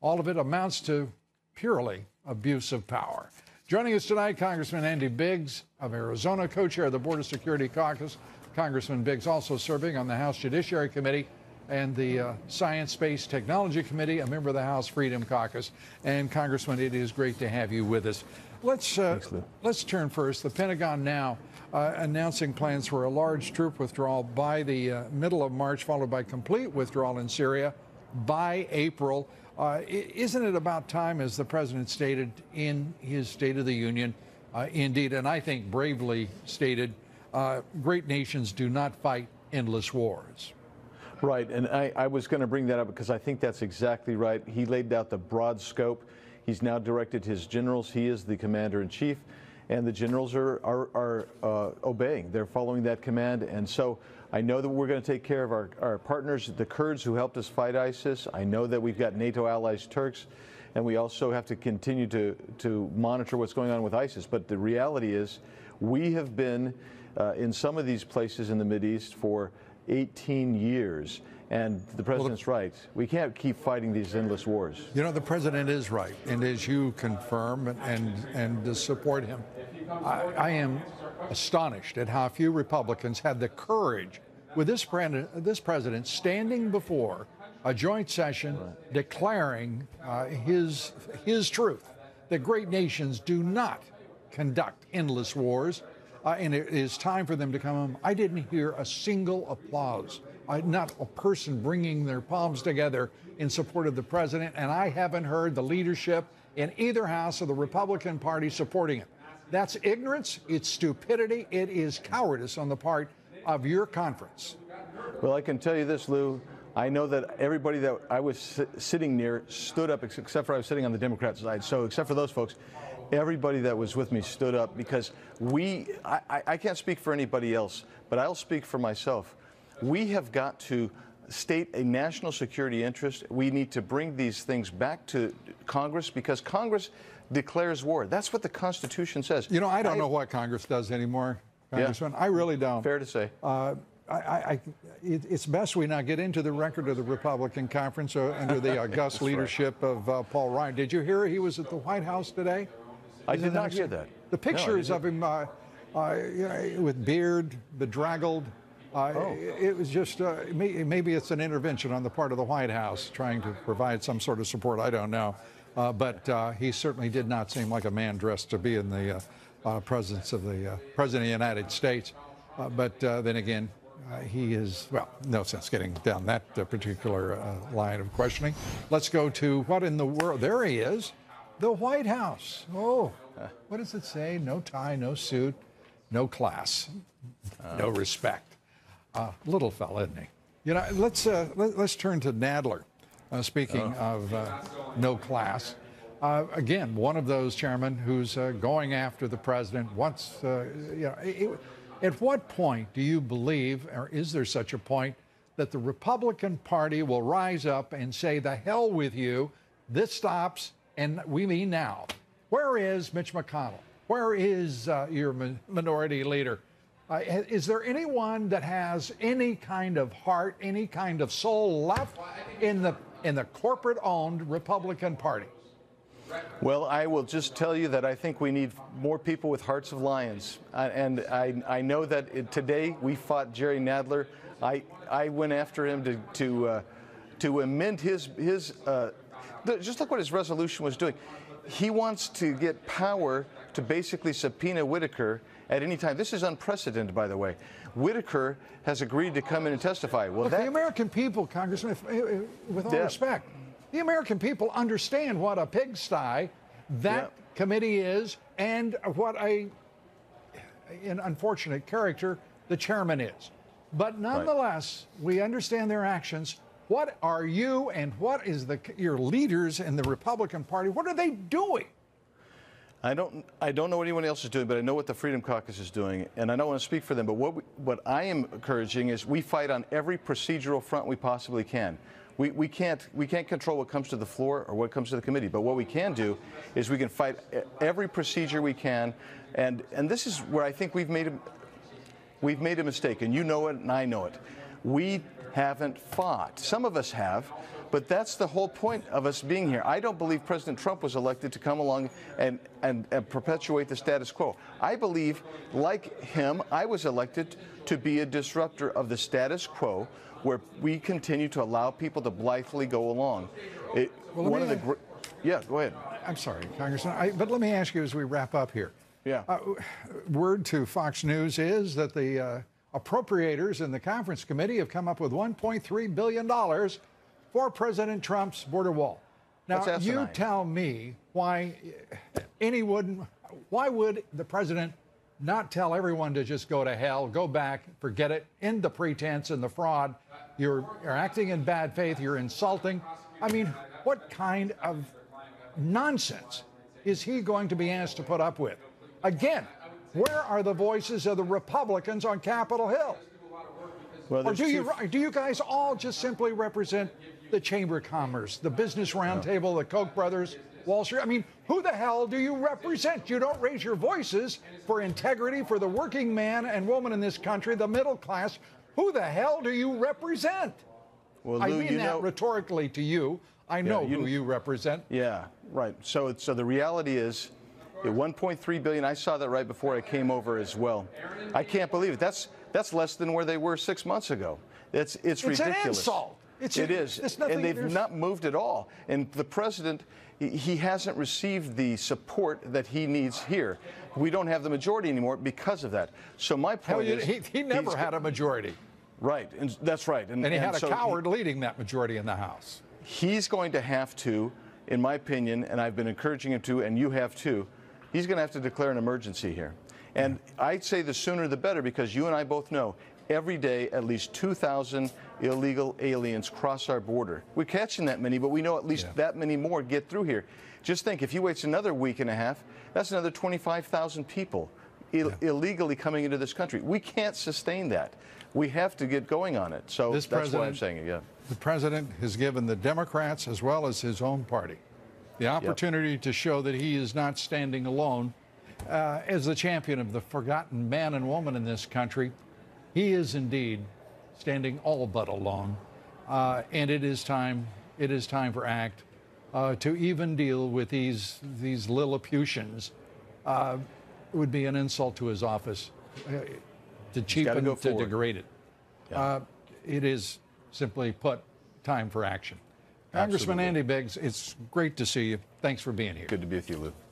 all of it amounts to purely abuse of power. Joining us tonight, Congressman Andy Biggs of Arizona, co-chair of the Border Security Caucus. Congressman Biggs also serving on the House Judiciary Committee and the Science, Space, Technology Committee, a member of the House Freedom Caucus. And Congressman, it is great to have you with us. Let's turn first. The Pentagon now announcing plans for a large troop withdrawal by the middle of March, followed by complete withdrawal in Syria by April. Isn't it about time, as the president stated in his State of the Union, indeed, and I think bravely stated, great nations do not fight endless wars? Right, and I was going to bring that up because I think that's exactly right. He laid out the broad scope. He's now directed his generals. He is the commander-in-chief, and the generals are obeying. They're following that command, and so I know that we're going to take care of our partners, the Kurds who helped us fight ISIS. I know that we've got NATO allies, Turks, and we also have to continue to monitor what's going on with ISIS. But the reality is we have been in some of these places in the Mideast for 18 years, and the president's right. We can't keep fighting these endless wars. You know, the president is right, and as you confirm and support him, I am astonished at how few Republicans had the courage, with this president standing before a joint session declaring his truth, that great nations do not conduct endless wars. And it is time for them to come home. I didn't hear a single applause, not a person bringing their palms together in support of the president, and I haven't heard the leadership in either house of the Republican Party supporting it. That's ignorance, it's stupidity, it is cowardice on the part of your conference. Well, I can tell you this, Lou. I know that everybody that I was sitting near stood up, except for I was sitting on the Democrat side. So except for those folks, everybody that was with me stood up because I can't speak for anybody else, but I'll speak for myself. We have got to state a national security interest. We need to bring these things back to Congress because Congress declares war. That's what the Constitution says. You know, I don't know what Congress does anymore, Congressman. Yeah. I really don't. Fair to say. It's best we not get into the record of the Republican conference under the august leadership of Paul Ryan. Did you hear he was at the White House today? I did not hear that. The pictures of him with beard, bedraggled, it was just, maybe it's an intervention on the part of the White House trying to provide some sort of support. I don't know. But he certainly did not seem like a man dressed to be in the presence of the President of the United States. But then again, he is, well, no sense getting down that particular line of questioning. Let's go to what in the world. There he is. The White House. Oh, what does it say? No tie, no suit, no class, no respect. Little fella, isn't he? You know, let's turn to Nadler. Speaking of no class, again, one of those chairmen who's going after the president. Once, at what point do you believe, or is there such a point, that the Republican Party will rise up and say, "The hell with you, this stops"? And we mean now. Where is Mitch McConnell? Where is your minority leader? Is there anyone that has any kind of heart, any kind of soul left in the corporate-owned Republican Party? Well, I will just tell you that I think we need more people with hearts of lions. And I know that today we fought Jerry Nadler. I went after him to amend his just look what his resolution was doing. He wants to get power to basically subpoena Whitaker at any time. This is unprecedented, by the way. Whitaker has agreed to come in and testify. Well, look, the American people, Congressman, with all respect, the American people understand what a pigsty that committee is and what an unfortunate character the chairman is. But nonetheless, we understand their actions. What are you and what is your leaders in the Republican Party? What are they doing? I don't know what anyone else is doing, but I know what the Freedom Caucus is doing, and I don't want to speak for them. But what I am encouraging is we fight on every procedural front we possibly can. We can't control what comes to the floor or what comes to the committee, but what we can do is we can fight every procedure we can, and this is where I think we've made a mistake, and you know it, and I know it. We haven't fought. Some of us have, But that's the whole point of us being here. I don't believe President Trump was elected to come along and perpetuate the status quo. I believe, like him, I was elected to be a disruptor of the status quo where we continue to allow people to blithely go along. Yeah, go ahead. I'm sorry, Congressman, but let me ask you as we wrap up here. Yeah. Word to Fox News is that the appropriators in the conference committee have come up with $1.3 billion for President Trump's border wall. Now, you tell me why why would the president not tell everyone to just go to hell, go back, forget it, end the pretense and the fraud? You're acting in bad faith, you're insulting. I mean, what kind of nonsense is he going to be asked to put up with? Again, where are the voices of the Republicans on Capitol Hill? Well, or do you guys all just simply represent the Chamber of Commerce, the Business Roundtable, the Koch brothers, Wall Street? I mean, who the hell do you represent? You don't raise your voices for integrity, for the working man and woman in this country, the middle class. Who the hell do you represent? Well, I Lou, mean that rhetorically to you. I know who you represent. Yeah, right. So the reality is, at 1.3 billion. I saw that right before I came over as well. I can't believe it. That's less than where they were 6 months ago. It's ridiculous. It's an insult. It is, and they've not moved at all. And the president, he hasn't received the support that he needs here. We don't have the majority anymore because of that. So my point is, he never had a majority. Right, and that's right. And he had a coward leading that majority in the House. He's going to have to, in my opinion, and I've been encouraging him to, and you have too, he's going to have to declare an emergency here. And I'd say the sooner the better, because you and I both know every day at least 2,000 illegal aliens cross our border. We're catching that many, but we know at least that many more get through here. Just think, if he waits another week and a half, that's another 25,000 people illegally coming into this country. We can't sustain that. We have to get going on it. So that's why I'm saying it, yeah. The president has given the Democrats, as well as his own party, the opportunity to show that he is not standing alone as the champion of the forgotten man and woman in this country. He is indeed standing all but alone, and it is time for ACT to even deal with these Lilliputians. It would be an insult to his office to cheapen, to degrade it. Yeah. It is, simply put, time for action. Congressman Andy Biggs, it's great to see you. Thanks for being here. Good to be with you, Lou. Thanks.